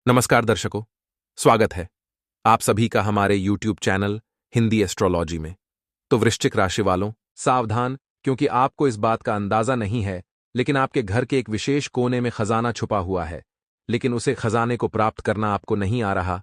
नमस्कार दर्शकों, स्वागत है आप सभी का हमारे YouTube चैनल हिंदी एस्ट्रोलॉजी में। तो वृश्चिक राशि वालों, सावधान, क्योंकि आपको इस बात का अंदाजा नहीं है, लेकिन आपके घर के एक विशेष कोने में खजाना छुपा हुआ है, लेकिन उसे खजाने को प्राप्त करना आपको नहीं आ रहा,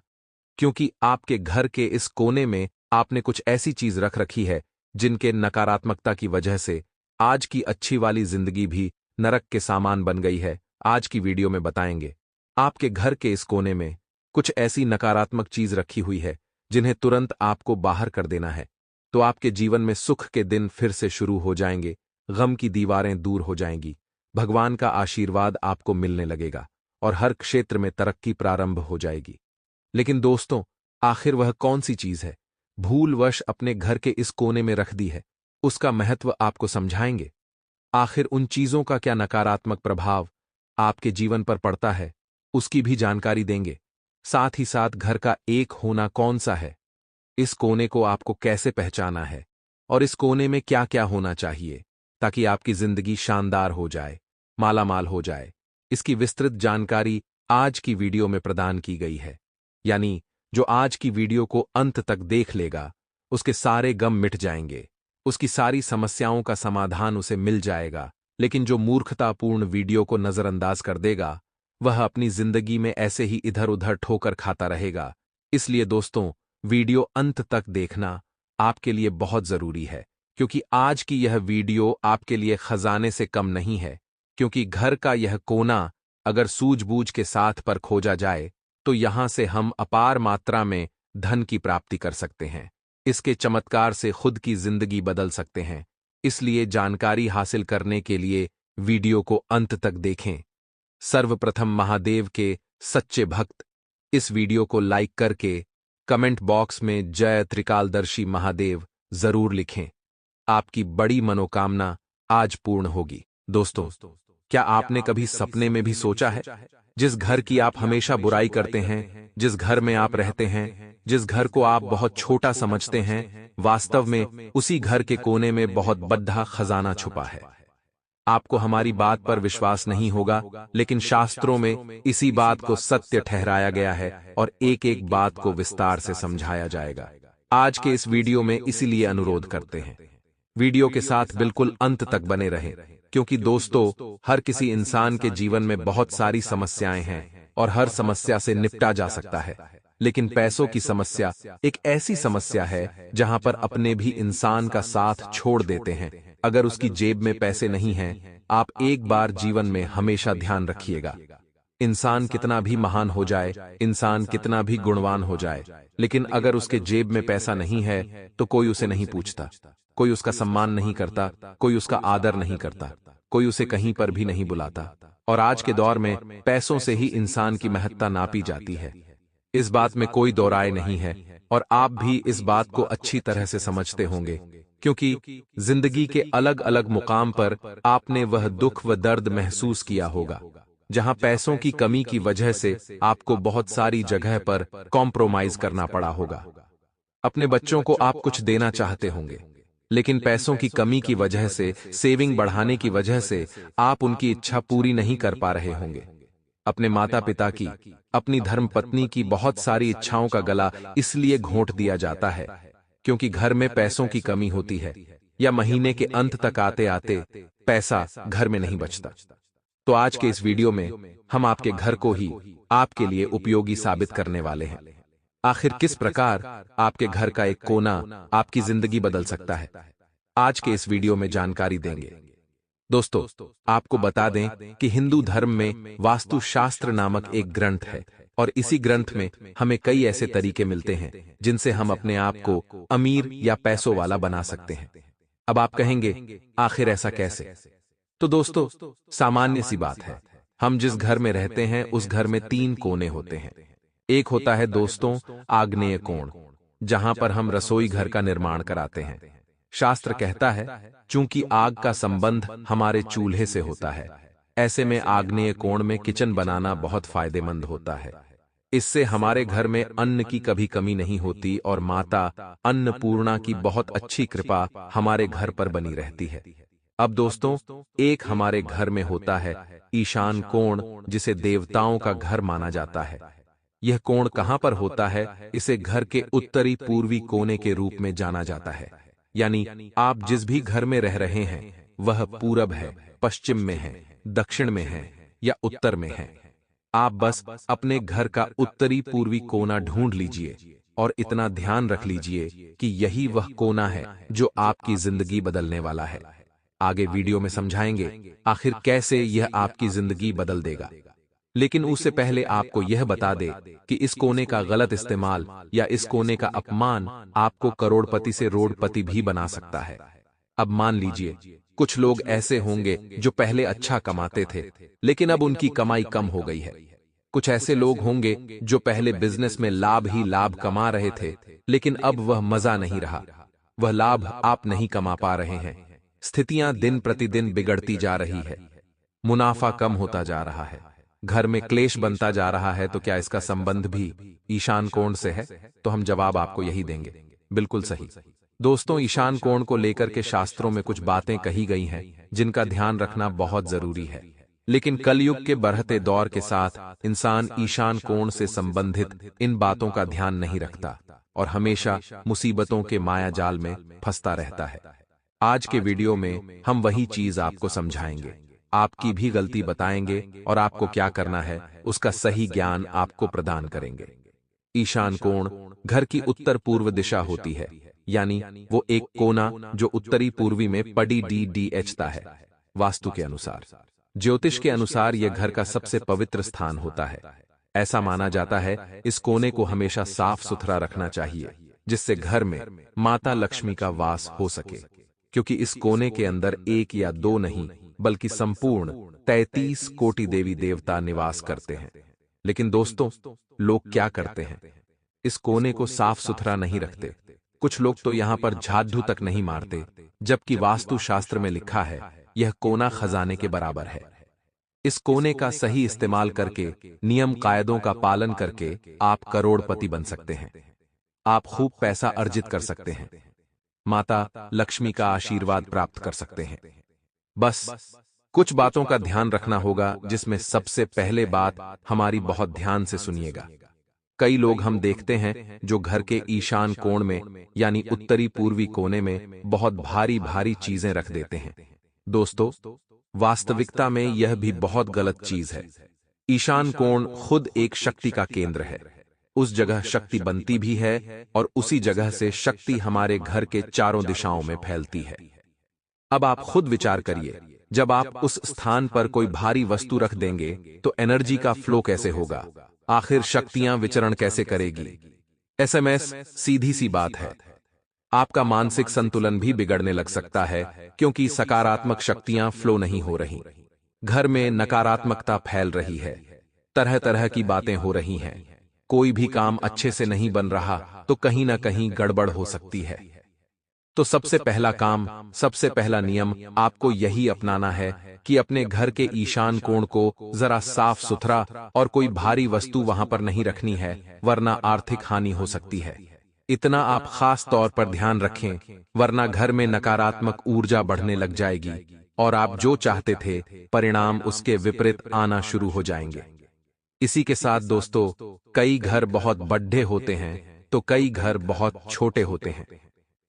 क्योंकि आपके घर के इस कोने में आपने कुछ ऐसी चीज रख रखी है जिनके नकारात्मकता की वजह से आज की अच्छी वाली जिंदगी भी नरक के सामान बन गई है। आज की वीडियो में बताएंगे आपके घर के इस कोने में कुछ ऐसी नकारात्मक चीज रखी हुई है जिन्हें तुरंत आपको बाहर कर देना है, तो आपके जीवन में सुख के दिन फिर से शुरू हो जाएंगे, गम की दीवारें दूर हो जाएंगी, भगवान का आशीर्वाद आपको मिलने लगेगा और हर क्षेत्र में तरक्की प्रारंभ हो जाएगी। लेकिन दोस्तों, आखिर वह कौन सी चीज है भूलवश अपने घर के इस कोने में रख दी है, उसका महत्व आपको समझाएंगे। आखिर उन चीजों का क्या नकारात्मक प्रभाव आपके जीवन पर पड़ता है, उसकी भी जानकारी देंगे। साथ ही साथ घर का एक होना कौन सा है, इस कोने को आपको कैसे पहचाना है और इस कोने में क्या क्या होना चाहिए ताकि आपकी जिंदगी शानदार हो जाए, मालामाल हो जाए, इसकी विस्तृत जानकारी आज की वीडियो में प्रदान की गई है। यानी जो आज की वीडियो को अंत तक देख लेगा उसके सारे गम मिट जाएंगे, उसकी सारी समस्याओं का समाधान उसे मिल जाएगा। लेकिन जो मूर्खतापूर्ण वीडियो को नजरअंदाज कर देगा वह अपनी जिंदगी में ऐसे ही इधर उधर ठोकर खाता रहेगा। इसलिए दोस्तों, वीडियो अंत तक देखना आपके लिए बहुत जरूरी है, क्योंकि आज की यह वीडियो आपके लिए खजाने से कम नहीं है, क्योंकि घर का यह कोना अगर सूझबूझ के साथ पर खोजा जाए तो यहां से हम अपार मात्रा में धन की प्राप्ति कर सकते हैं। इसके चमत्कार से खुद की जिंदगी बदल सकते हैं। इसलिए जानकारी हासिल करने के लिए वीडियो को अंत तक देखें। सर्वप्रथम महादेव के सच्चे भक्त इस वीडियो को लाइक करके कमेंट बॉक्स में जय त्रिकालदर्शी महादेव जरूर लिखें। आपकी बड़ी मनोकामना आज पूर्ण होगी। दोस्तों, क्या आपने कभी सपने में भी सोचा है जिस घर की आप हमेशा बुराई करते हैं, जिस घर में आप रहते हैं, जिस घर को आप बहुत छोटा समझते हैं, वास्तव में उसी घर के कोने में बहुत बड़ा खजाना छुपा है। आपको हमारी बात पर विश्वास नहीं होगा, लेकिन शास्त्रों में इसी बात को सत्य ठहराया गया है और एक एक बात को विस्तार से समझाया जाएगा। आज के इस वीडियो में इसीलिए अनुरोध करते हैं, वीडियो के साथ बिल्कुल अंत तक बने रहें, क्योंकि दोस्तों, हर किसी इंसान के जीवन में बहुत सारी समस्याएं हैं और हर समस्या से निपटा जा सकता है, लेकिन पैसों की समस्या एक ऐसी समस्या है जहां पर अपने भी इंसान का साथ छोड़ देते हैं। अगर उसकी जेब में पैसे नहीं हैं, आप एक बार जीवन में हमेशा ध्यान रखिएगा, इंसान कितना भी महान हो जाए, इंसान कितना भी गुणवान हो जाए, लेकिन अगर उसके जेब में पैसा नहीं है तो कोई उसे नहीं पूछता, कोई उसका सम्मान नहीं करता, कोई उसका आदर नहीं करता, कोई उसे कहीं पर भी नहीं बुलाता। और आज के दौर में पैसों से ही इंसान की महत्ता नापी जाती है। इस बात में कोई दो राय नहीं है और आप भी इस बात को अच्छी तरह से समझते होंगे, क्योंकि जिंदगी के अलग अलग मुकाम पर आपने वह दुख व दर्द महसूस किया होगा जहां पैसों की कमी की वजह से आपको बहुत सारी जगह पर कॉम्प्रोमाइज करना पड़ा होगा। अपने बच्चों को आप कुछ देना चाहते होंगे, लेकिन पैसों की कमी की वजह से, सेविंग बढ़ाने की वजह से आप उनकी इच्छा पूरी नहीं कर पा रहे होंगे। अपने माता पिता की, अपनी धर्मपत्नी की बहुत सारी इच्छाओं का गला इसलिए घोंट दिया जाता है क्योंकि घर में पैसों की कमी होती है, या महीने के अंत तक आते आते पैसा घर में नहीं बचता। तो आज के इस वीडियो में हम आपके घर को ही आपके लिए उपयोगी साबित करने वाले हैं। आखिर किस प्रकार आपके घर का एक कोना आपकी जिंदगी बदल सकता है, आज के इस वीडियो में जानकारी देंगे। दोस्तों, आपको बता दें कि हिंदू धर्म में वास्तुशास्त्र नामक एक ग्रंथ है और इसी ग्रंथ में हमें कई ऐसे तरीके मिलते हैं जिनसे हम अपने आप को अमीर या पैसों वाला बना सकते हैं। अब आप कहेंगे, आखिर ऐसा कैसे? तो दोस्तों, सामान्य सी बात है, हम जिस घर में रहते हैं उस घर में 3 कोने होते हैं। एक होता है दोस्तों आग्नेय कोण, जहां पर हम रसोई घर का निर्माण कराते हैं। शास्त्र कहता है, चूंकि आग का संबंध हमारे चूल्हे से होता है, ऐसे में आग्नेय कोण में किचन बनाना बहुत फायदेमंद होता है। इससे हमारे घर में अन्न की कभी कमी नहीं होती और माता अन्नपूर्णा की बहुत अच्छी कृपा हमारे घर पर बनी रहती है। अब दोस्तों, एक हमारे घर में होता है ईशान कोण, जिसे देवताओं का घर माना जाता है। यह कोण कहां पर होता है, इसे घर के उत्तरी पूर्वी कोने के रूप में जाना जाता है। यानी आप जिस भी घर में रह रहे हैं वह पूरब है, पश्चिम में है, दक्षिण में है या उत्तर में है। आप बस अपने घर का उत्तरी पूर्वी कोना ढूंढ लीजिए और इतना ध्यान रख लीजिए कि यही वह कोना है जो आपकी जिंदगी बदलने वाला है। आगे वीडियो में समझाएंगे आखिर कैसे यह आपकी जिंदगी बदल देगा। लेकिन उससे पहले आपको यह बता दे कि इस कोने का गलत इस्तेमाल या इस कोने का अपमान आपको करोड़पति से रोडपति भी बना सकता है। अब मान लीजिए कुछ लोग ऐसे होंगे जो पहले अच्छा कमाते थे लेकिन अब उनकी कमाई कम हो गई है। कुछ ऐसे लोग होंगे जो पहले बिजनेस में लाभ ही लाभ कमा रहे थे लेकिन अब वह मजा नहीं रहा, वह लाभ आप नहीं कमा पा रहे हैं। स्थितियां दिन प्रतिदिन बिगड़ती जा रही है, मुनाफा कम होता जा रहा है, घर में क्लेश बनता जा रहा है। तो क्या इसका संबंध भी ईशान कोण से है? तो हम जवाब आपको यही देंगे, बिल्कुल सही। दोस्तों, ईशान कोण को लेकर के शास्त्रों में कुछ बातें कही गई हैं जिनका ध्यान रखना बहुत जरूरी है। लेकिन कलयुग के बढ़ते दौर के साथ इंसान ईशान कोण से संबंधित इन बातों का ध्यान नहीं रखता और हमेशा मुसीबतों के माया जाल में फंसता रहता है। आज के वीडियो में हम वही चीज आपको समझाएंगे, आपकी भी गलती बताएंगे और आपको क्या करना है उसका सही ज्ञान आपको प्रदान करेंगे। ईशान कोण घर की उत्तर पूर्व दिशा होती है, यानी वो एक कोना जो उत्तरी पूर्वी में पड़ी डीएचता है। वास्तु के अनुसार, ज्योतिष के अनुसार यह घर का सबसे पवित्र स्थान होता है। ऐसा माना जाता है इस कोने को हमेशा साफ सुथरा रखना चाहिए जिससे घर में माता लक्ष्मी का वास हो सके, क्योंकि इस कोने के अंदर एक या दो नहीं बल्कि संपूर्ण 33 कोटि देवी देवता निवास करते हैं। लेकिन दोस्तों, लोग क्या करते हैं, इस कोने को साफ सुथरा नहीं रखते। कुछ लोग तो यहां पर झाड़ू तक नहीं मारते, जबकि वास्तु शास्त्र में लिखा है यह कोना खजाने के बराबर है। इस कोने का सही इस्तेमाल करके, नियम कायदों का पालन करके आप करोड़पति बन सकते हैं। आप खूब पैसा अर्जित कर सकते हैं, माता लक्ष्मी का आशीर्वाद प्राप्त कर सकते हैं। बस कुछ बातों का ध्यान रखना होगा, जिसमें सबसे पहले बात हमारी बहुत ध्यान से सुनिएगा। कई लोग हम देखते हैं जो घर के ईशान कोण में यानी उत्तरी पूर्वी कोने में बहुत भारी भारी चीजें रख देते हैं। दोस्तों, वास्तविकता में यह भी बहुत गलत चीज है। ईशान कोण खुद एक शक्ति का केंद्र है। उस जगह शक्ति बनती भी है और उसी जगह से शक्ति हमारे घर के चारों दिशाओं में फैलती है। अब आप खुद विचार करिए, जब आप उस स्थान पर कोई भारी वस्तु रख देंगे तो एनर्जी का फ्लो कैसे होगा, आखिर शक्तियां विचरण कैसे करेगी? एसएमएस सीधी सी बात है, आपका मानसिक संतुलन भी बिगड़ने लग सकता है क्योंकि सकारात्मक शक्तियां फ्लो नहीं हो रही। घर में नकारात्मकता फैल रही है, तरह तरह की बातें हो रही हैं, कोई भी काम अच्छे से नहीं बन रहा तो कहीं ना कहीं गड़बड़ हो सकती है। तो सबसे पहला काम, सबसे पहला नियम आपको यही अपनाना है कि अपने घर के ईशान कोण को जरा साफ सुथरा और कोई भारी वस्तु वहां पर नहीं रखनी है, वरना आर्थिक हानि हो सकती है। इतना आप खास तौर पर ध्यान रखें, वरना घर में नकारात्मक ऊर्जा बढ़ने लग जाएगी और आप जो चाहते थे परिणाम उसके विपरीत आना शुरू हो जाएंगे। इसी के साथ दोस्तों, कई घर बहुत बड़े होते हैं तो कई घर बहुत छोटे होते हैं।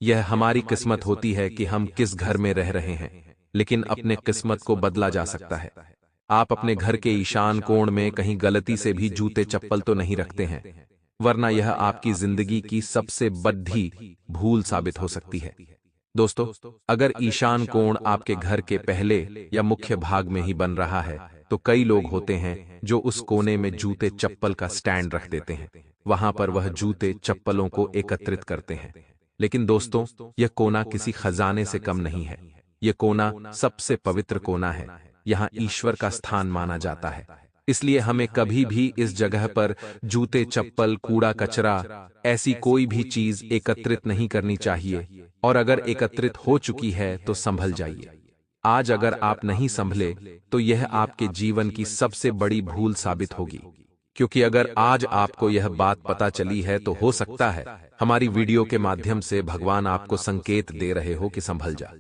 यह हमारी किस्मत होती है कि हम किस घर में रह रहे हैं, लेकिन अपने किस्मत को बदला जा सकता है। आप अपने घर के ईशान कोण में कहीं गलती से भी जूते चप्पल तो नहीं रखते हैं, वरना यह आपकी जिंदगी की सबसे बड़ी भूल साबित हो सकती है। दोस्तों, अगर ईशान कोण आपके घर के पहले या मुख्य भाग में ही बन रहा है तो कई लोग होते हैं जो उस कोने में जूते चप्पल का स्टैंड रख देते हैं, वहां पर वह जूते चप्पलों को एकत्रित करते हैं। लेकिन दोस्तों, यह कोना किसी खजाने से कम नहीं है। यह कोना सबसे पवित्र कोना है, यहाँ ईश्वर का स्थान माना जाता है। इसलिए हमें कभी भी इस जगह पर जूते चप्पल, कूड़ा कचरा, ऐसी कोई भी चीज एकत्रित नहीं करनी चाहिए, और अगर एकत्रित हो चुकी है तो संभल जाइए। आज अगर आप नहीं संभले तो यह आपके जीवन की सबसे बड़ी भूल साबित होगी, क्योंकि अगर आज आपको यह बात पता चली है तो हो सकता है हमारी वीडियो के माध्यम से भगवान आपको संकेत दे रहे हो कि संभल जा।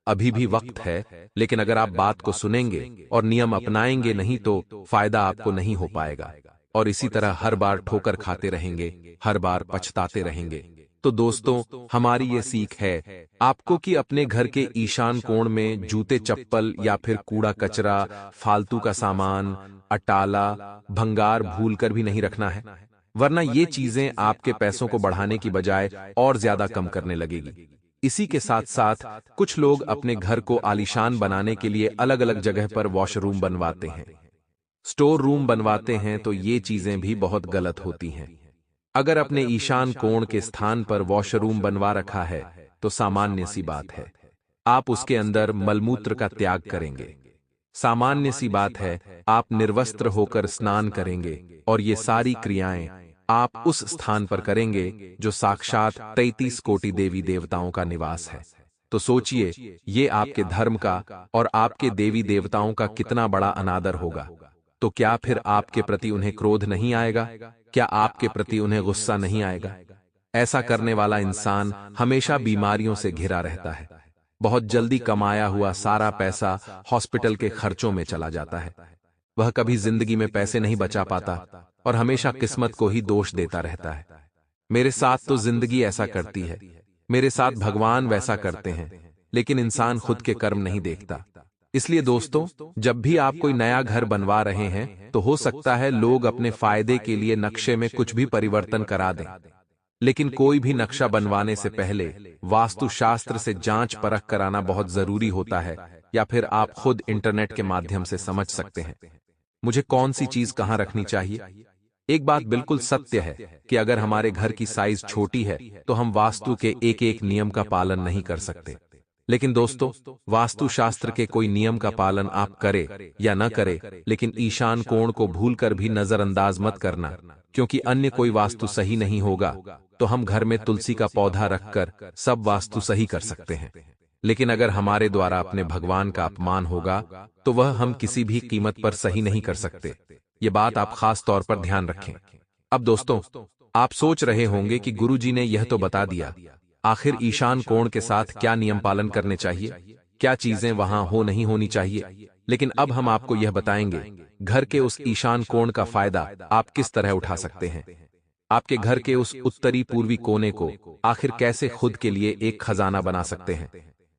अभी भी वक्त है, लेकिन अगर आप बात को सुनेंगे और नियम अपनाएंगे नहीं तो फायदा आपको नहीं हो पाएगा। और इसी तरह हर बार ठोकर खाते रहेंगे, हर बार पछताते रहेंगे। तो दोस्तों, हमारी ये सीख है आपको कि अपने घर के ईशान कोण में जूते चप्पल या फिर कूड़ा कचरा, फालतू का सामान, अटाला, भंगार भूलकर भी नहीं रखना है, वरना ये चीजें आपके पैसों को बढ़ाने की बजाय और ज्यादा कम करने लगेगी। इसी के साथ साथ कुछ लोग अपने घर को आलीशान बनाने के लिए अलग अलग जगह पर वॉशरूम बनवाते हैं, स्टोर रूम बनवाते हैं, तो ये चीजें भी बहुत गलत होती हैं। अगर अपने ईशान कोण के स्थान पर वॉशरूम बनवा रखा है तो सामान्य सी बात है आप उसके अंदर मलमूत्र का त्याग करेंगे। सामान्य सी बात है आप निर्वस्त्र होकर स्नान करेंगे और ये सारी क्रियाएं आप उस स्थान पर करेंगे जो साक्षात 33 कोटि देवी देवताओं का निवास है। तो सोचिए, ये आपके धर्म का और आपके देवी देवताओं का कितना बड़ा अनादर होगा। तो क्या फिर आपके प्रति उन्हें क्रोध नहीं आएगा? क्या आपके प्रति उन्हें गुस्सा नहीं आएगा? ऐसा करने वाला इंसान हमेशा बीमारियों से घिरा रहता है। बहुत जल्दी कमाया हुआ सारा पैसा हॉस्पिटल के खर्चों में चला जाता है। वह कभी जिंदगी में पैसे नहीं बचा पाता और हमेशा किस्मत को ही दोष देता रहता है। मेरे साथ तो जिंदगी ऐसा करती है, मेरे साथ भगवान वैसा करते हैं, लेकिन इंसान खुद के कर्म नहीं देखता। इसलिए दोस्तों, जब भी आप कोई नया घर बनवा रहे हैं तो हो सकता है लोग अपने फायदे के लिए नक्शे में कुछ भी परिवर्तन करा दें, लेकिन कोई भी नक्शा बनवाने से पहले वास्तुशास्त्र से जांच परख कराना बहुत जरूरी होता है, या फिर आप खुद इंटरनेट के माध्यम से समझ सकते हैं मुझे कौन सी चीज कहां रखनी चाहिए। एक बात बिल्कुल सत्य है कि अगर हमारे घर की साइज छोटी है तो हम वास्तु के एक एक नियम का पालन नहीं कर सकते। लेकिन दोस्तों, वास्तुशास्त्र के कोई नियम का पालन आप करें या न करें, लेकिन ईशान कोण को भूलकर भी नजरअंदाज मत करना, क्योंकि अन्य कोई वास्तु सही नहीं होगा तो हम घर में तुलसी का पौधा रखकर सब वास्तु सही कर सकते हैं। लेकिन अगर हमारे द्वारा अपने भगवान का अपमान होगा तो वह हम किसी भी कीमत पर सही नहीं कर सकते। ये बात आप खास तौर पर ध्यान रखें। अब दोस्तों, आप सोच रहे होंगे कि गुरुजी ने यह तो बता दिया, आखिर ईशान कोण के साथ क्या नियम पालन करने चाहिए, क्या चीजें वहां हो नहीं होनी चाहिए। लेकिन अब हम आपको यह बताएंगे घर के उस ईशान कोण का फायदा आप किस तरह उठा सकते हैं। आपके घर के उस उत्तरी पूर्वी कोने को आखिर कैसे खुद के लिए एक खजाना बना सकते हैं,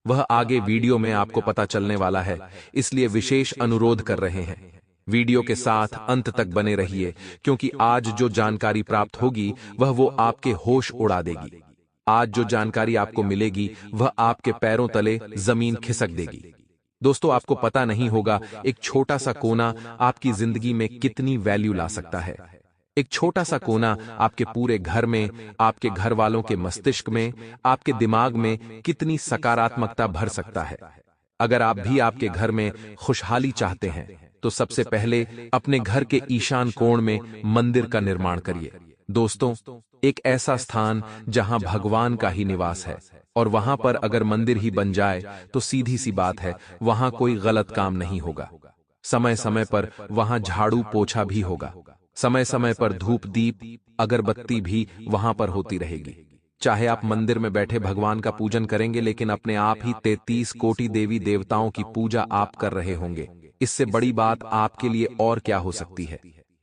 वह आगे वीडियो में आपको पता चलने वाला है, इसलिए विशेष अनुरोध कर रहे हैं वीडियो के साथ अंत तक बने रहिए, क्योंकि आज जो जानकारी प्राप्त होगी वह वो आपके होश उड़ा देगी। आज जो जानकारी आपको मिलेगी वह आपके पैरों तले जमीन खिसक देगी। दोस्तों, आपको पता नहीं होगा एक छोटा सा कोना आपकी जिंदगी में कितनी वैल्यू ला सकता है। एक छोटा सा कोना आपके पूरे घर में, आपके घर वालों के मस्तिष्क में, आपके दिमाग में कितनी सकारात्मकता भर सकता है। अगर आप भी आपके घर में खुशहाली चाहते हैं तो सबसे पहले अपने घर के ईशान कोण में मंदिर का निर्माण करिए। दोस्तों, एक ऐसा स्थान जहां भगवान का ही निवास है, और वहां पर अगर मंदिर ही बन जाए तो सीधी सी बात है वहां कोई गलत काम नहीं होगा। समय समय पर वहां झाड़ू पोछा भी होगा, समय समय पर धूप दीप अगरबत्ती भी वहां पर होती रहेगी। चाहे आप मंदिर में बैठे भगवान का पूजन करेंगे, लेकिन अपने आप ही 33 कोटि देवी देवताओं की पूजा आप कर रहे होंगे। इससे बड़ी बात आपके लिए और क्या हो सकती है?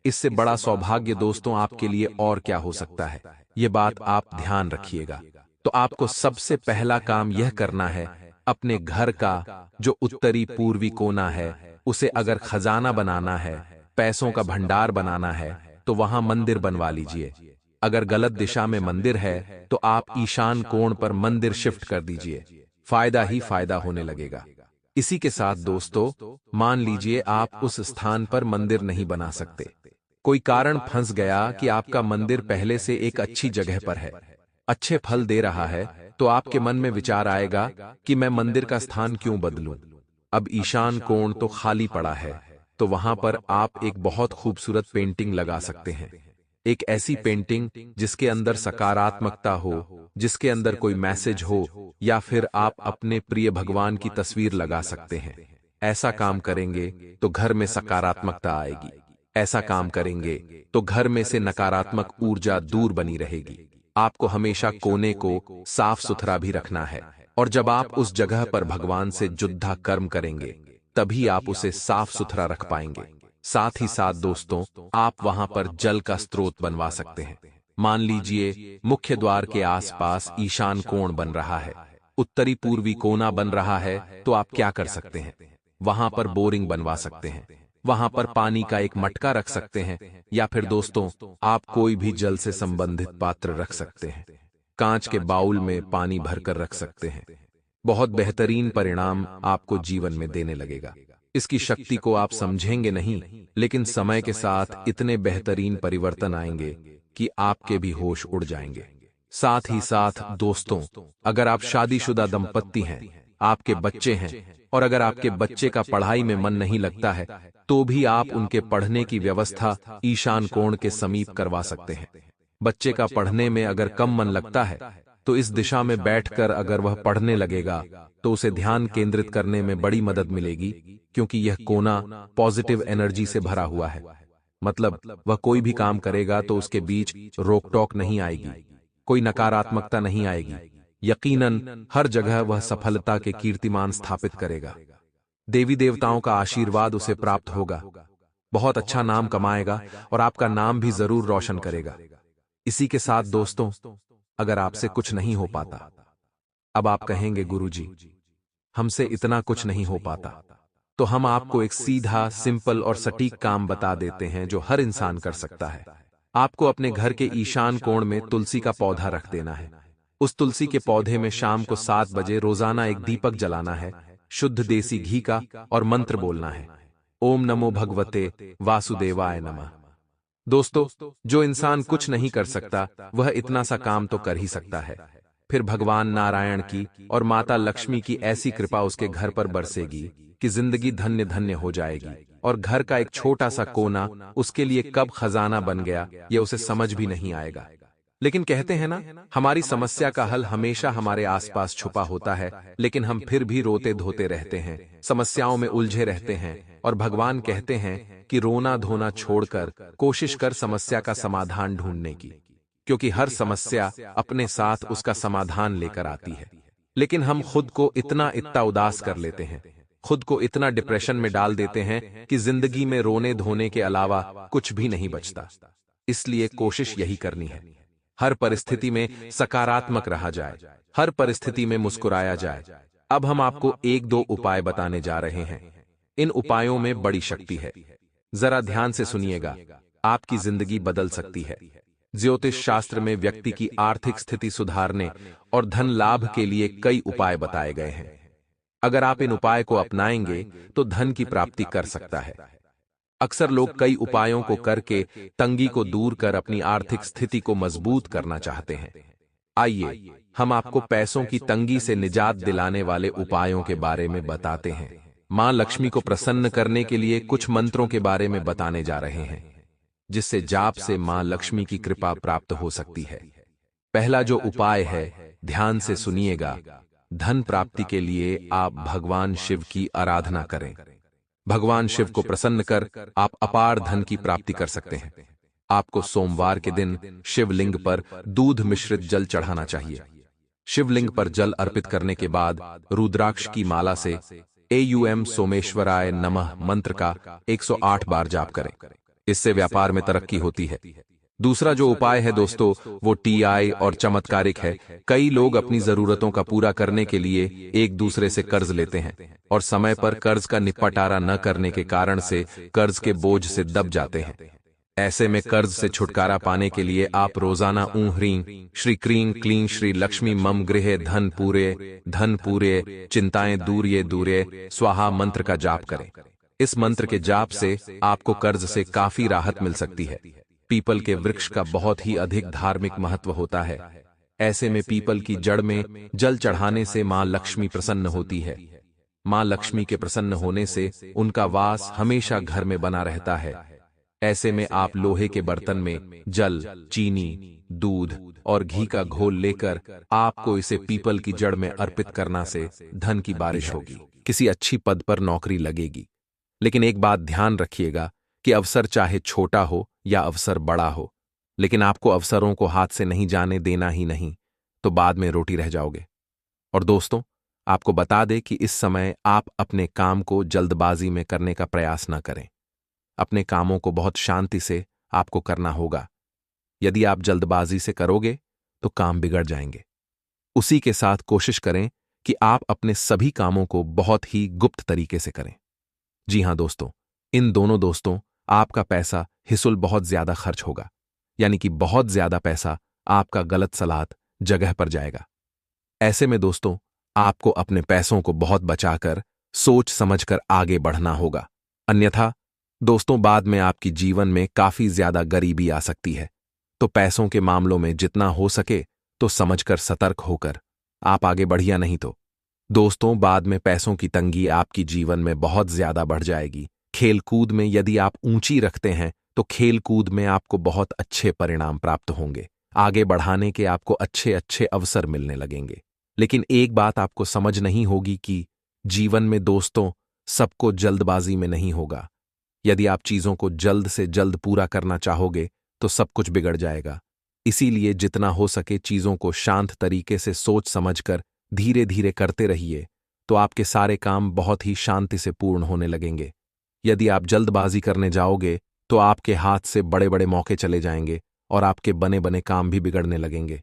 इससे बड़ा सौभाग्य दोस्तों आपके लिए और क्या हो सकता है? ये बात आप ध्यान रखिएगा। तो आपको सबसे पहला काम यह करना है, अपने घर का जो उत्तरी पूर्वी कोना है उसे अगर खजाना बनाना है, पैसों का भंडार बनाना है, तो वहां मंदिर बनवा लीजिए। अगर गलत दिशा में मंदिर है तो आप ईशान कोण पर मंदिर शिफ्ट कर दीजिए, फायदा ही फायदा होने लगेगा। इसी के साथ दोस्तों, मान लीजिए आप उस स्थान पर मंदिर नहीं बना सकते, कोई कारण फंस गया कि आपका मंदिर पहले से एक अच्छी जगह पर है, अच्छे फल दे रहा है, तो आपके मन में विचार आएगा कि मैं मंदिर का स्थान क्यों बदलूं। अब ईशान कोण तो खाली पड़ा है, तो वहां पर आप एक बहुत खूबसूरत पेंटिंग लगा सकते हैं। एक ऐसी पेंटिंग जिसके अंदर सकारात्मकता हो, जिसके अंदर कोई मैसेज हो, या फिर आप अपने प्रिय भगवान की तस्वीर लगा सकते हैं। ऐसा काम करेंगे तो घर में सकारात्मकता आएगी। ऐसा काम करेंगे तो घर में से नकारात्मक ऊर्जा दूर बनी रहेगी। आपको हमेशा कोने को साफ सुथरा भी रखना है, और जब आप उस जगह पर भगवान से जुद्धा कर्म करेंगे तभी आप उसे साफ सुथरा रख पाएंगे। साथ ही साथ दोस्तों, आप वहां पर जल का स्रोत बनवा सकते हैं। मान लीजिए मुख्य द्वार के आसपास ईशान कोण बन रहा है, उत्तरी पूर्वी कोना बन रहा है, तो आप क्या कर सकते हैं? वहां पर बोरिंग बनवा सकते हैं, वहां पर पानी का एक मटका रख सकते हैं, या फिर दोस्तों आप कोई भी जल से संबंधित पात्र रख सकते हैं। कांच के बाउल में पानी भरकर रख सकते हैं। बहुत बेहतरीन परिणाम आपको जीवन में देने लगेगा। इसकी शक्ति को आप समझेंगे नहीं, लेकिन समय के साथ इतने बेहतरीन परिवर्तन आएंगे कि आपके भी होश उड़ जाएंगे। साथ ही साथ दोस्तों, अगर आप शादीशुदा दंपत्ति हैं, आपके बच्चे हैं, और अगर आपके बच्चे का पढ़ाई में मन नहीं लगता है, तो भी आप उनके पढ़ने की व्यवस्था ईशान कोण के समीप करवा सकते हैं। बच्चे का पढ़ने में अगर कम मन लगता है, तो इस दिशा में बैठकर अगर वह पढ़ने लगेगा, तो उसे ध्यान केंद्रित करने में बड़ी मदद मिलेगी, क्योंकि यह कोना पॉजिटिव एनर्जी से भरा हुआ है। मतलब वह कोई भी काम करेगा तो उसके बीच रोक टोक नहीं आएगी, कोई नकारात्मकता नहीं आएगी। यकीनन हर जगह वह सफलता के कीर्तिमान स्थापित करेगा। देवी देवताओं का आशीर्वाद उसे प्राप्त होगा, बहुत अच्छा नाम कमाएगा और आपका नाम भी जरूर रोशन करेगा। इसी के साथ दोस्तों, अगर आपसे कुछ नहीं हो पाता, अब आप कहेंगे गुरुजी, हमसे इतना कुछ नहीं हो पाता, तो हम आपको एक सीधा, सिंपल और सटीक काम बता देते हैं जो हर इंसान कर सकता है। आपको अपने घर के ईशान कोण में तुलसी का पौधा रख देना है। उस तुलसी के पौधे में शाम को 7 बजे रोजाना एक दीपक जलाना है, शुद्ध देसी घी का, और मंत्र बोलना है, ओम नमो भगवते वासुदेवाय नमः। दोस्तों, जो इंसान कुछ नहीं कर सकता, वह इतना सा काम तो कर ही सकता है। फिर भगवान नारायण की और माता लक्ष्मी की ऐसी कृपा उसके घर पर बरसेगी कि जिंदगी धन्य धन्य हो जाएगी, और घर का एक छोटा सा कोना उसके लिए कब खजाना बन गया, ये उसे समझ भी नहीं आएगा। लेकिन कहते हैं ना, हमारी समस्या का हल हमेशा हमारे आसपास छुपा होता है, लेकिन हम फिर भी रोते धोते रहते हैं, समस्याओं में उलझे रहते हैं। और भगवान कहते हैं कि रोना धोना छोड़कर कोशिश कर समस्या का समाधान ढूंढने की, क्योंकि हर समस्या अपने साथ उसका समाधान लेकर आती है। लेकिन हम खुद को इतना उदास कर लेते हैं, खुद को इतना डिप्रेशन में डाल देते हैं कि जिंदगी में रोने धोने के अलावा कुछ भी नहीं बचता। इसलिए कोशिश यही करनी है, हर परिस्थिति में सकारात्मक रहा जाए, हर परिस्थिति में मुस्कुराया जाए। अब हम आपको 1-2 उपाय बताने जा रहे हैं। इन उपायों में बड़ी शक्ति है, जरा ध्यान से सुनिएगा, आपकी जिंदगी बदल सकती है। ज्योतिष शास्त्र में व्यक्ति की आर्थिक स्थिति सुधारने और धन लाभ के लिए कई उपाय बताए गए हैं। अगर आप इन उपाय को अपनाएंगे तो धन की प्राप्ति कर सकता है। अक्सर लोग कई उपायों को करके तंगी को दूर कर अपनी आर्थिक स्थिति को मजबूत करना चाहते हैं। आइए हम आपको पैसों की तंगी से निजात दिलाने वाले उपायों के बारे में बताते हैं। मां लक्ष्मी को प्रसन्न करने के लिए कुछ मंत्रों के बारे में बताने जा रहे हैं, जिससे जाप से मां लक्ष्मी की कृपा प्राप्त हो सकती है। पहला जो उपाय है, ध्यान से सुनिएगा। धन प्राप्ति के लिए आप भगवान शिव की आराधना करें। भगवान शिव को प्रसन्न कर आप अपार धन की प्राप्ति कर सकते हैं। आपको सोमवार के दिन शिवलिंग पर दूध मिश्रित जल चढ़ाना चाहिए। शिवलिंग पर जल अर्पित करने के बाद रुद्राक्ष की माला से एयूएम सोमेश्वराय नमः मंत्र का 108 बार जाप करें। इससे व्यापार में तरक्की होती है। दूसरा जो उपाय है दोस्तों, वो टीआई और चमत्कारिक है। कई लोग अपनी जरूरतों का पूरा करने के लिए एक दूसरे से कर्ज लेते हैं और समय पर कर्ज का निपटारा न करने के कारण से कर्ज के बोझ से दब जाते हैं। ऐसे में कर्ज से छुटकारा पाने के लिए आप रोजाना ऊं ह्रीं श्री क्रीं क्लीं श्री लक्ष्मी मम गृहे धन पूरे चिंताएं दूरे स्वाहा मंत्र का जाप करें। इस मंत्र के जाप से आपको कर्ज से काफी राहत मिल सकती है। पीपल के वृक्ष का बहुत ही अधिक धार्मिक महत्व होता है। ऐसे में पीपल की जड़ में जल चढ़ाने से मां लक्ष्मी प्रसन्न होती है। मां लक्ष्मी के प्रसन्न होने से उनका वास हमेशा घर में बना रहता है। ऐसे में आप लोहे के बर्तन में जल, चीनी, दूध और घी का घोल लेकर आपको इसे पीपल की जड़ में अर्पित करना से धन की बारिश होगी, किसी अच्छी पद पर नौकरी लगेगी। लेकिन एक बात ध्यान रखिएगा कि अवसर चाहे छोटा हो या अवसर बड़ा हो, लेकिन आपको अवसरों को हाथ से नहीं जाने देना ही नहीं, तो बाद में रोटी रह जाओगे। और दोस्तों, आपको बता दें कि इस समय आप अपने काम को जल्दबाजी में करने का प्रयास न करें। अपने कामों को बहुत शांति से आपको करना होगा। यदि आप जल्दबाजी से करोगे तो काम बिगड़ जाएंगे। उसी के साथ कोशिश करें कि आप अपने सभी कामों को बहुत ही गुप्त तरीके से करें। जी हां दोस्तों, इन दोनों दोस्तों, आपका पैसा हिसुल बहुत ज्यादा खर्च होगा, यानी कि बहुत ज्यादा पैसा आपका गलत सलाहत जगह पर जाएगा। ऐसे में दोस्तों, आपको अपने पैसों को बहुत बचाकर सोच समझकर आगे बढ़ना होगा। अन्यथा दोस्तों, बाद में आपकी जीवन में काफी ज्यादा गरीबी आ सकती है। तो पैसों के मामलों में जितना हो सके तो समझकर सतर्क होकर आप आगे बढ़िया, नहीं तो दोस्तों बाद में पैसों की तंगी आपकी जीवन में बहुत ज्यादा बढ़ जाएगी। खेलकूद में यदि आप ऊंची रखते हैं तो खेलकूद में आपको बहुत अच्छे परिणाम प्राप्त होंगे। आगे बढ़ाने के आपको अच्छे अच्छे अवसर मिलने लगेंगे। लेकिन एक बात आपको समझ नहीं होगी कि जीवन में दोस्तों सबको जल्दबाजी में नहीं होगा। यदि आप चीजों को जल्द से जल्द पूरा करना चाहोगे तो सब कुछ बिगड़ जाएगा। इसीलिए जितना हो सके चीजों को शांत तरीके से सोच समझकर धीरे धीरे करते रहिए, तो आपके सारे काम बहुत ही शांति से पूर्ण होने लगेंगे। यदि आप जल्दबाजी करने जाओगे तो आपके हाथ से बड़े बड़े मौके चले जाएंगे और आपके बने बने काम भी बिगड़ने लगेंगे।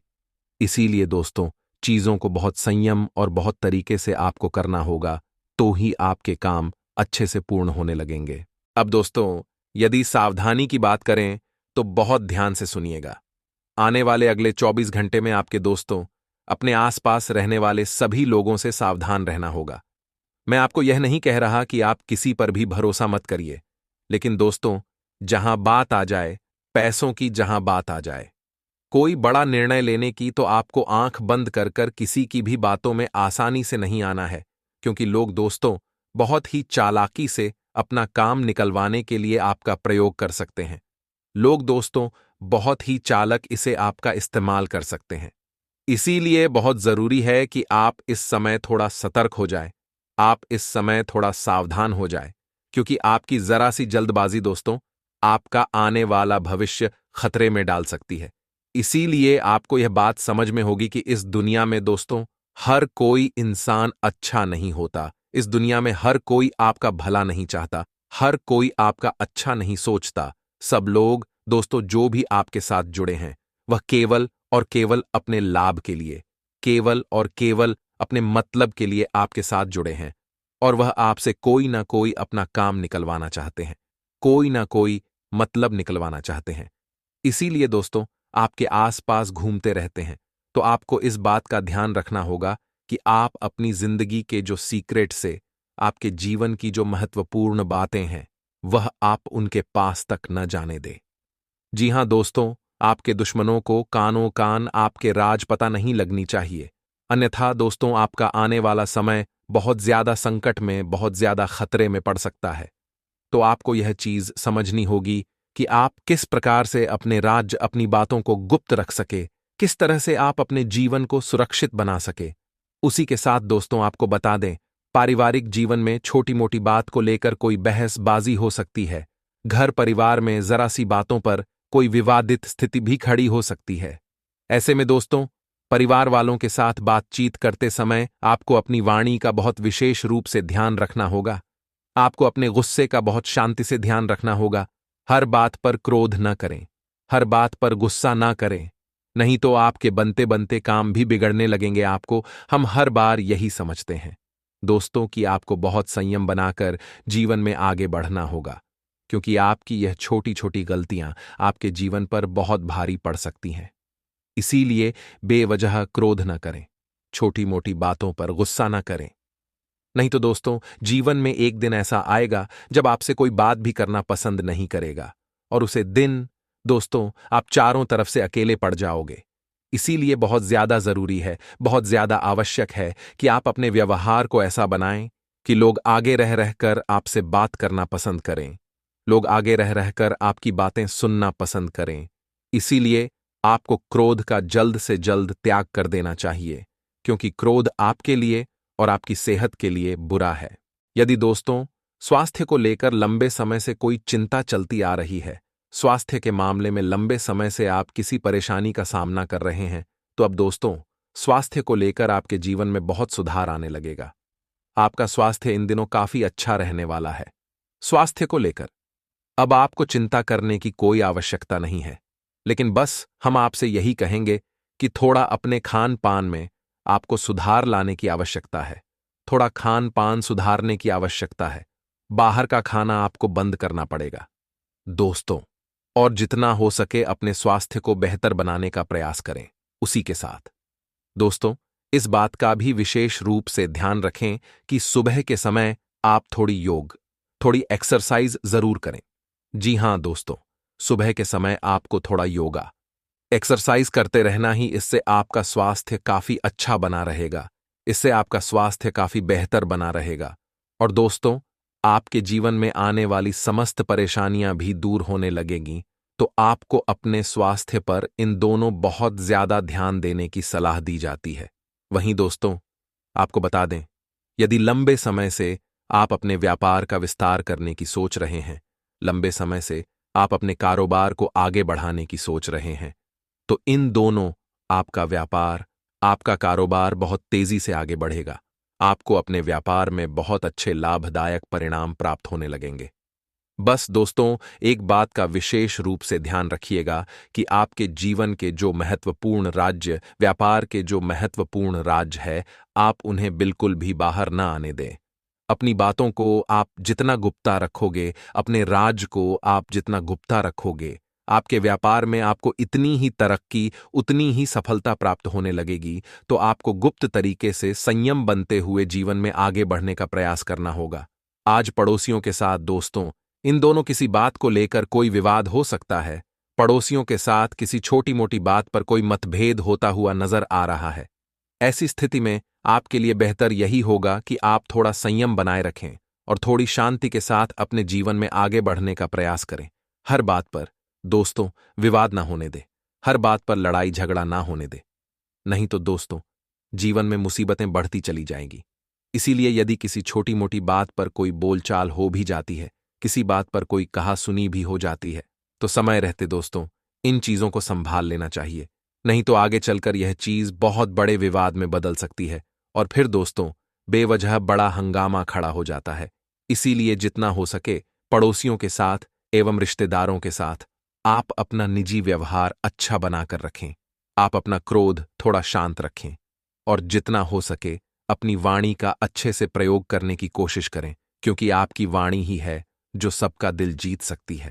इसीलिए दोस्तों, चीजों को बहुत संयम और बहुत तरीके से आपको करना होगा, तो ही आपके काम अच्छे से पूर्ण होने लगेंगे। अब दोस्तों, यदि सावधानी की बात करें तो बहुत ध्यान से सुनिएगा। आने वाले अगले 24 घंटे में आपके दोस्तों अपने आसपास रहने वाले सभी लोगों से सावधान रहना होगा। मैं आपको यह नहीं कह रहा कि आप किसी पर भी भरोसा मत करिए, लेकिन दोस्तों, जहां बात आ जाए, पैसों की जहां बात आ जाए, कोई बड़ा निर्णय लेने की, तो आपको आंख बंद कर कर किसी की भी बातों में आसानी से नहीं आना है, क्योंकि लोग दोस्तों बहुत ही चालाकी से अपना काम निकलवाने के लिए आपका प्रयोग कर सकते हैं। लोग दोस्तों बहुत ही चालक इसे आपका इस्तेमाल कर सकते हैं। इसीलिए बहुत जरूरी है कि आप इस समय थोड़ा सतर्क हो जाए, आप इस समय थोड़ा सावधान हो जाए, क्योंकि आपकी जरा सी जल्दबाजी दोस्तों आपका आने वाला भविष्य खतरे में डाल सकती है। इसीलिए आपको यह बात समझ में होगी कि इस दुनिया में दोस्तों हर कोई इंसान अच्छा नहीं होता। इस दुनिया में हर कोई आपका भला नहीं चाहता, हर कोई आपका अच्छा नहीं सोचता। सब लोग दोस्तों जो भी आपके साथ जुड़े हैं वह केवल और केवल अपने लाभ के लिए, केवल और केवल अपने मतलब के लिए आपके साथ जुड़े हैं, और वह आपसे कोई ना कोई अपना काम निकलवाना चाहते हैं, कोई ना कोई मतलब निकलवाना चाहते हैं। इसीलिए दोस्तों आपके आसपास घूमते रहते हैं। तो आपको इस बात का ध्यान रखना होगा कि आप अपनी जिंदगी के जो सीक्रेट से, आपके जीवन की जो महत्वपूर्ण बातें हैं, वह आप उनके पास तक न जाने दें। जी हां दोस्तों, आपके दुश्मनों को कानों कान आपके राज पता नहीं लगनी चाहिए। अन्यथा दोस्तों आपका आने वाला समय बहुत ज्यादा संकट में, बहुत ज्यादा खतरे में पड़ सकता है। तो आपको यह चीज समझनी होगी कि आप किस प्रकार से अपने राज्य, अपनी बातों को गुप्त रख सके, किस तरह से आप अपने जीवन को सुरक्षित बना सके। उसी के साथ दोस्तों आपको बता दें, पारिवारिक जीवन में छोटी मोटी बात को लेकर कोई बहसबाजी हो सकती है। घर परिवार में जरा सी बातों पर कोई विवादित स्थिति भी खड़ी हो सकती है। ऐसे में दोस्तों परिवार वालों के साथ बातचीत करते समय आपको अपनी वाणी का बहुत विशेष रूप से ध्यान रखना होगा। आपको अपने गुस्से का बहुत शांति से ध्यान रखना होगा। हर बात पर क्रोध न करें, हर बात पर गुस्सा न करें, नहीं तो आपके बनते बनते काम भी बिगड़ने लगेंगे। आपको हम हर बार यही समझते हैं दोस्तों कि आपको बहुत संयम बनाकर जीवन में आगे बढ़ना होगा, क्योंकि आपकी यह छोटी छोटी गलतियां आपके जीवन पर बहुत भारी पड़ सकती हैं। इसीलिए बेवजह क्रोध न करें, छोटी मोटी बातों पर गुस्सा न करें। नहीं तो दोस्तों जीवन में एक दिन ऐसा आएगा जब आपसे कोई बात भी करना पसंद नहीं करेगा, और उसे दिन दोस्तों आप चारों तरफ से अकेले पड़ जाओगे। इसीलिए बहुत ज्यादा जरूरी है, बहुत ज्यादा आवश्यक है कि आप अपने व्यवहार को ऐसा बनाएं कि लोग आगे रह रहकर आपसे बात करना पसंद करें, लोग आगे रह रहकर आपकी बातें सुनना पसंद करें। इसीलिए आपको क्रोध का जल्द से जल्द त्याग कर देना चाहिए, क्योंकि क्रोध आपके लिए और आपकी सेहत के लिए बुरा है। यदि दोस्तों स्वास्थ्य को लेकर लंबे समय से कोई चिंता चलती आ रही है, स्वास्थ्य के मामले में लंबे समय से आप किसी परेशानी का सामना कर रहे हैं, तो अब दोस्तों स्वास्थ्य को लेकर आपके जीवन में बहुत सुधार आने लगेगा। आपका स्वास्थ्य इन दिनों काफी अच्छा रहने वाला है। स्वास्थ्य को लेकर अब आपको चिंता करने की कोई आवश्यकता नहीं है, लेकिन बस हम आपसे यही कहेंगे कि थोड़ा अपने खान पान में आपको सुधार लाने की आवश्यकता है। थोड़ा खान पान सुधारने की आवश्यकता है। बाहर का खाना आपको बंद करना पड़ेगा दोस्तों। और जितना हो सके अपने स्वास्थ्य को बेहतर बनाने का प्रयास करें। उसी के साथ दोस्तों, इस बात का भी विशेष रूप से ध्यान रखें कि सुबह के समय आप थोड़ी एक्सरसाइज जरूर करें। जी हां दोस्तों, सुबह के समय आपको थोड़ा योगा एक्सरसाइज करते रहना ही इससे आपका स्वास्थ्य काफी अच्छा बना रहेगा। इससे आपका स्वास्थ्य काफी बेहतर बना रहेगा। और दोस्तों, आपके जीवन में आने वाली समस्त परेशानियां भी दूर होने लगेंगी। तो आपको अपने स्वास्थ्य पर इन दोनों बहुत ज्यादा ध्यान देने की सलाह दी जाती है। वहीं दोस्तों, आपको बता दें, यदि लंबे समय से आप अपने व्यापार का विस्तार करने की सोच रहे हैं, लंबे समय से आप अपने कारोबार को आगे बढ़ाने की सोच रहे हैं, तो इन दोनों, आपका व्यापार, आपका कारोबार बहुत तेजी से आगे बढ़ेगा। आपको अपने व्यापार में बहुत अच्छे लाभदायक परिणाम प्राप्त होने लगेंगे। बस दोस्तों, एक बात का विशेष रूप से ध्यान रखिएगा कि आपके जीवन के जो महत्वपूर्ण राज्य, व्यापार के जो महत्वपूर्ण राज्य है, आप उन्हें बिल्कुल भी बाहर ना आने दें। अपनी बातों को आप जितना गुप्ता रखोगे, अपने राज को आप जितना गुप्ता रखोगे, आपके व्यापार में आपको इतनी ही तरक्की, उतनी ही सफलता प्राप्त होने लगेगी। तो आपको गुप्त तरीके से संयम बनते हुए जीवन में आगे बढ़ने का प्रयास करना होगा। आज पड़ोसियों के साथ दोस्तों, इन दोनों किसी बात को लेकर कोई विवाद हो सकता है। पड़ोसियों के साथ किसी छोटी मोटी बात पर कोई मतभेद होता हुआ नजर आ रहा है। ऐसी स्थिति में आपके लिए बेहतर यही होगा कि आप थोड़ा संयम बनाए रखें और थोड़ी शांति के साथ अपने जीवन में आगे बढ़ने का प्रयास करें। हर बात पर दोस्तों विवाद ना होने दे, हर बात पर लड़ाई झगड़ा ना होने दे, नहीं तो दोस्तों जीवन में मुसीबतें बढ़ती चली जाएंगी। इसीलिए यदि किसी छोटी मोटी बात पर कोई बोलचाल हो भी जाती है, किसी बात पर कोई कहा सुनी भी हो जाती है, तो समय रहते दोस्तों इन चीजों को संभाल लेना चाहिए। नहीं तो आगे चलकर यह चीज बहुत बड़े विवाद में बदल सकती है और फिर दोस्तों बेवजह बड़ा हंगामा खड़ा हो जाता है। इसीलिए जितना हो सके पड़ोसियों के साथ एवं रिश्तेदारों के साथ आप अपना निजी व्यवहार अच्छा बनाकर रखें। आप अपना क्रोध थोड़ा शांत रखें और जितना हो सके अपनी वाणी का अच्छे से प्रयोग करने की कोशिश करें, क्योंकि आपकी वाणी ही है जो सबका दिल जीत सकती है।